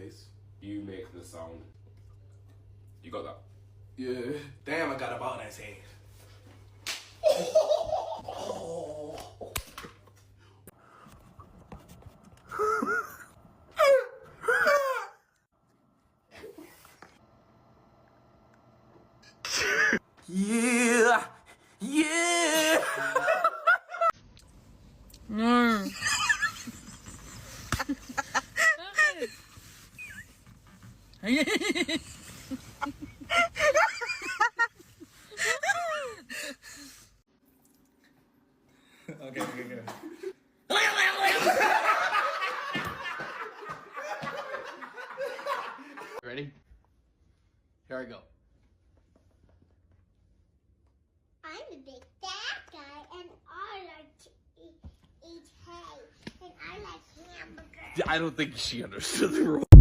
this. You make the sound. You got that? Yeah. Damn, I got a ball in his head. Yeah. Yeah. No. Okay, good. Ready? Here I go. I'm a big fat guy, and I like to eat hay, and I like hamburgers. I don't think she understood the rule.